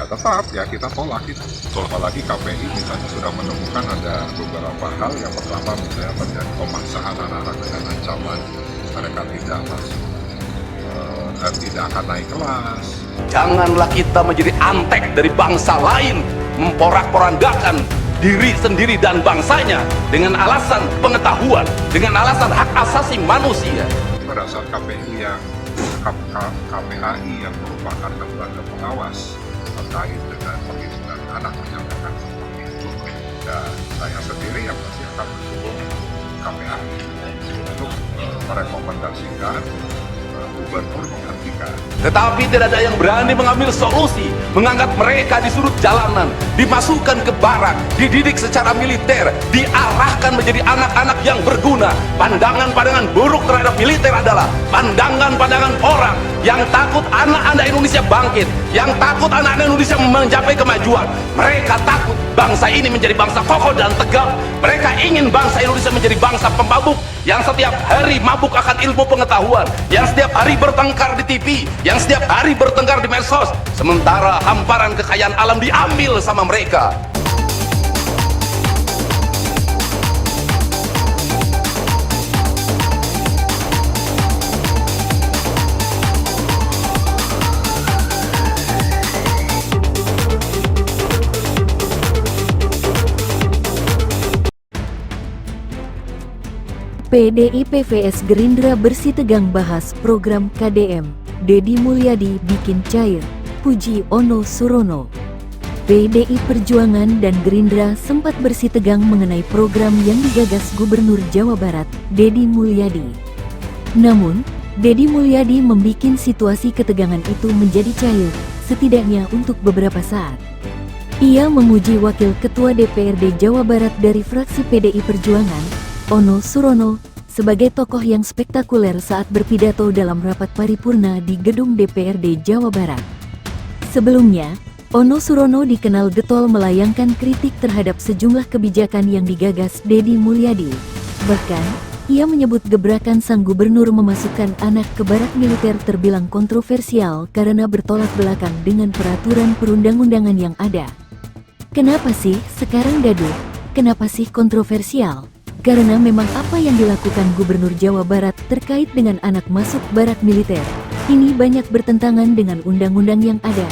tetap ya kita tolak itu. Apalagi KPI misalnya sudah menemukan ada beberapa hal. Yang pertama misalnya terjadi pemaksaan anak-anak dengan ancaman mereka tidak masuk, tidak akan naik kelas. Janganlah kita menjadi antek dari bangsa lain, memporak-porandakan diri sendiri dan bangsanya dengan alasan pengetahuan, dengan alasan hak asasi manusia. Pada saat KPI KPAI yang merupakan lembaga pengawas terkait dengan perlindungan anak menyatakan seperti itu, dan saya sendiri yang pasti akan mendukung KPAI untuk merekomendasikan gubernur menghentikan. Tetapi tidak ada yang berani mengambil solusi, mengangkat mereka di sudut jalanan, dimasukkan ke barak, dididik secara militer, diarahkan menjadi anak-anak yang berguna. Pandangan-pandangan buruk terhadap militer adalah pandangan-pandangan orang yang takut anak-anak Indonesia bangkit, yang takut anak-anak Indonesia mencapai kemajuan. Mereka takut bangsa ini menjadi bangsa kokoh dan tegak. Mereka ingin bangsa Indonesia menjadi bangsa pemabuk yang setiap hari mabuk akan ilmu pengetahuan, yang setiap hari bertengkar di TV, yang setiap hari bertengkar di medsos, sementara hamparan kekayaan alam diambil sama mereka. PDIP vs Gerindra bersih tegang bahas program KDM. Deddy Mulyadi bikin cair, puji Ono Surono. PDI Perjuangan dan Gerindra sempat bersih tegang mengenai program yang digagas Gubernur Jawa Barat, Deddy Mulyadi. Namun, Deddy Mulyadi membuat situasi ketegangan itu menjadi cair, setidaknya untuk beberapa saat. Ia memuji Wakil Ketua DPRD Jawa Barat dari fraksi PDI Perjuangan, Ono Surono, sebagai tokoh yang spektakuler saat berpidato dalam rapat paripurna di gedung DPRD Jawa Barat. Sebelumnya, Ono Surono dikenal getol melayangkan kritik terhadap sejumlah kebijakan yang digagas Deddy Mulyadi. Bahkan, ia menyebut gebrakan sang gubernur memasukkan anak ke barak militer terbilang kontroversial karena bertolak belakang dengan peraturan perundang-undangan yang ada. Kenapa sih sekarang gaduh? Kenapa sih kontroversial? Karena memang apa yang dilakukan Gubernur Jawa Barat terkait dengan anak masuk barak militer, ini banyak bertentangan dengan undang-undang yang ada,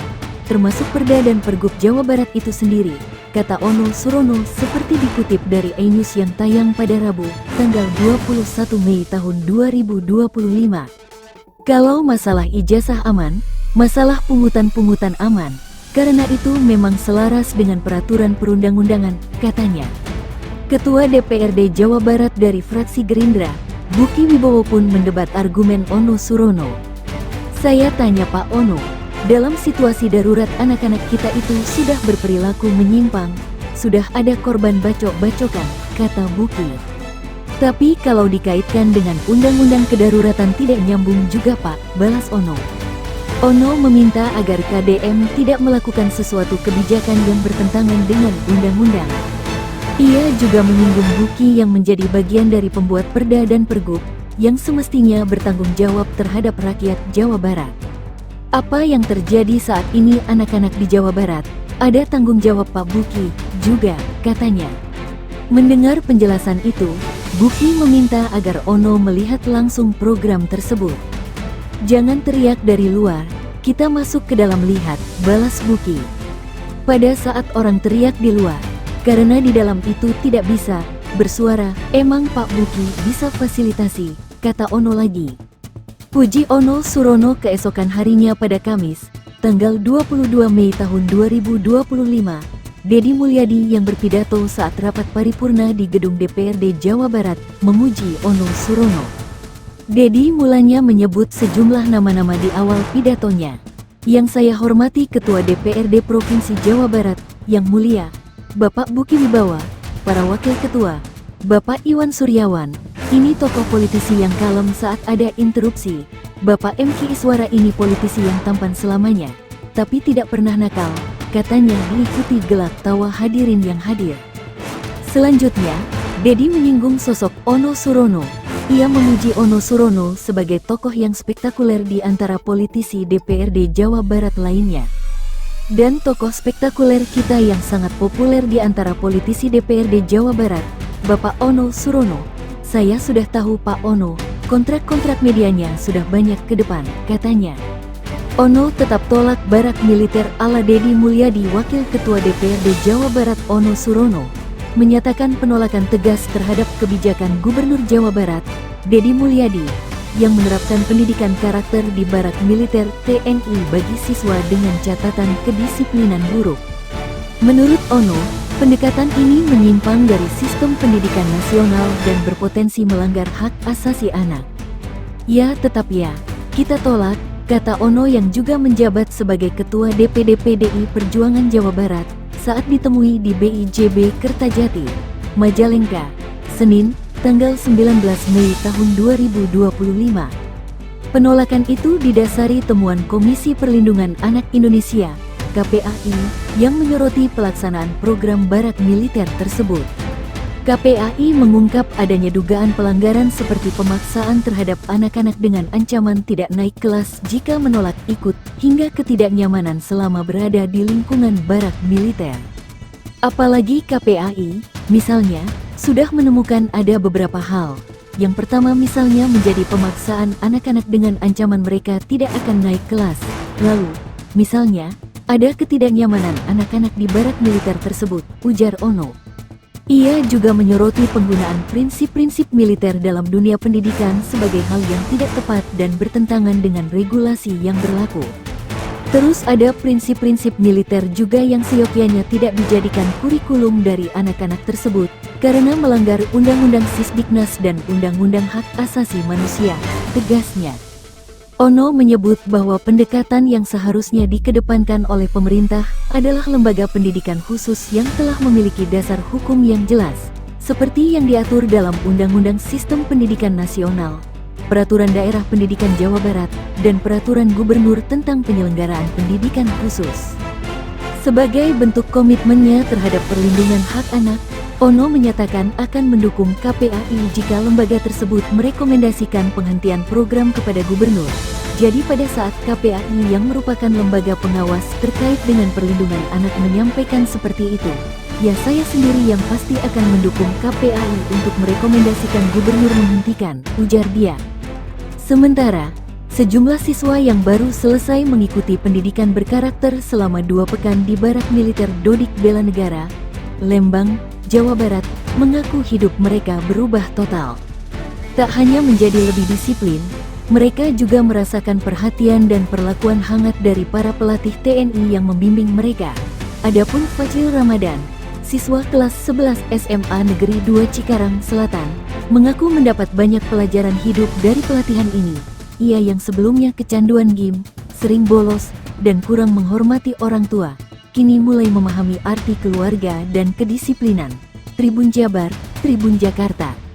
termasuk Perda dan Pergub Jawa Barat itu sendiri, kata Ono Surono seperti dikutip dari iNews yang tayang pada Rabu, tanggal 21 Mei tahun 2025. Kalau masalah ijazah aman, masalah pungutan-pungutan aman, karena itu memang selaras dengan peraturan perundang-undangan, katanya. Ketua DPRD Jawa Barat dari fraksi Gerindra, Buki Wibowo pun mendebat argumen Ono Surono. Saya tanya Pak Ono, dalam situasi darurat anak-anak kita itu sudah berperilaku menyimpang, sudah ada korban bacok-bacokan, kata Buki. Tapi kalau dikaitkan dengan undang-undang kedaruratan tidak nyambung juga Pak, balas Ono. Ono meminta agar KDM tidak melakukan sesuatu kebijakan yang bertentangan dengan undang-undang. Ia juga menyinggung Buki yang menjadi bagian dari pembuat Perda dan Pergub, yang semestinya bertanggung jawab terhadap rakyat Jawa Barat. Apa yang terjadi saat ini anak-anak di Jawa Barat, ada tanggung jawab Pak Buki, juga, katanya. Mendengar penjelasan itu, Buki meminta agar Ono melihat langsung program tersebut. Jangan teriak dari luar, kita masuk ke dalam lihat, balas Buki. Pada saat orang teriak di luar, karena di dalam itu tidak bisa bersuara, emang Pak Buki bisa fasilitasi, kata Ono lagi. Puji Ono Surono keesokan harinya pada Kamis, tanggal 22 Mei tahun 2025, Deddy Mulyadi yang berpidato saat rapat paripurna di gedung DPRD Jawa Barat memuji Ono Surono. Deddy mulanya menyebut sejumlah nama-nama di awal pidatonya. Yang saya hormati Ketua DPRD Provinsi Jawa Barat, yang mulia, Bapak Buki Wibowo, para wakil ketua, Bapak Iwan Suryawan, ini tokoh politisi yang kalem saat ada interupsi. Bapak M.Ki Iswara ini politisi yang tampan selamanya, tapi tidak pernah nakal, katanya diikuti gelak tawa hadirin yang hadir. Selanjutnya, Deddy menyinggung sosok Ono Surono. Ia memuji Ono Surono sebagai tokoh yang spektakuler di antara politisi DPRD Jawa Barat lainnya. dan tokoh spektakuler kita yang sangat populer di antara politisi DPRD Jawa Barat, Bapak Ono Surono. Saya sudah tahu Pak Ono, kontrak-kontrak medianya sudah banyak ke depan, katanya. Ono tetap tolak barak militer ala Deddy Mulyadi. Wakil Ketua DPRD Jawa Barat Ono Surono menyatakan penolakan tegas terhadap kebijakan Gubernur Jawa Barat, Deddy Mulyadi, yang menerapkan pendidikan karakter di barak militer TNI bagi siswa dengan catatan kedisiplinan buruk. Menurut Ono, pendekatan ini menyimpang dari sistem pendidikan nasional dan berpotensi melanggar hak asasi anak. Ya, tetap ya, kita tolak, kata Ono yang juga menjabat sebagai Ketua DPD PDI Perjuangan Jawa Barat saat ditemui di BIJB Kertajati, Majalengka, Senin, tanggal 19 Mei tahun 2025. Penolakan itu didasari temuan Komisi Perlindungan Anak Indonesia (KPAI) yang menyoroti pelaksanaan program barak militer tersebut. KPAI mengungkap adanya dugaan pelanggaran seperti pemaksaan terhadap anak-anak dengan ancaman tidak naik kelas jika menolak ikut, hingga ketidaknyamanan selama berada di lingkungan barak militer. Apalagi KPAI, misalnya, sudah menemukan ada beberapa hal. Yang pertama misalnya menjadi pemaksaan anak-anak dengan ancaman mereka tidak akan naik kelas. Lalu, misalnya, ada ketidaknyamanan anak-anak di barak militer tersebut, ujar Ono. Ia juga menyoroti penggunaan prinsip-prinsip militer dalam dunia pendidikan sebagai hal yang tidak tepat dan bertentangan dengan regulasi yang berlaku. Terus ada prinsip-prinsip militer juga yang seyogyanya tidak dijadikan kurikulum dari anak-anak tersebut karena melanggar Undang-Undang Sisdiknas dan Undang-Undang Hak Asasi Manusia, tegasnya. Ono menyebut bahwa pendekatan yang seharusnya dikedepankan oleh pemerintah adalah lembaga pendidikan khusus yang telah memiliki dasar hukum yang jelas, seperti yang diatur dalam Undang-Undang Sistem Pendidikan Nasional, Peraturan Daerah Pendidikan Jawa Barat, dan Peraturan Gubernur tentang Penyelenggaraan Pendidikan Khusus. Sebagai bentuk komitmennya terhadap perlindungan hak anak, Ono menyatakan akan mendukung KPAI jika lembaga tersebut merekomendasikan penghentian program kepada gubernur. Jadi pada saat KPAI yang merupakan lembaga pengawas terkait dengan perlindungan anak menyampaikan seperti itu, ya saya sendiri yang pasti akan mendukung KPAI untuk merekomendasikan gubernur menghentikan, ujar dia. Sementara, sejumlah siswa yang baru selesai mengikuti pendidikan berkarakter selama 2 pekan di barak militer Dodik Bela Negara, Lembang, Jawa Barat, mengaku hidup mereka berubah total. Tak hanya menjadi lebih disiplin, mereka juga merasakan perhatian dan perlakuan hangat dari para pelatih TNI yang membimbing mereka. Adapun Fajril Ramadan, siswa kelas 11 SMA Negeri 2 Cikarang Selatan, mengaku mendapat banyak pelajaran hidup dari pelatihan ini. Ia yang sebelumnya kecanduan game, sering bolos, dan kurang menghormati orang tua, kini mulai memahami arti keluarga dan kedisiplinan. Tribun Jabar, Tribun Jakarta.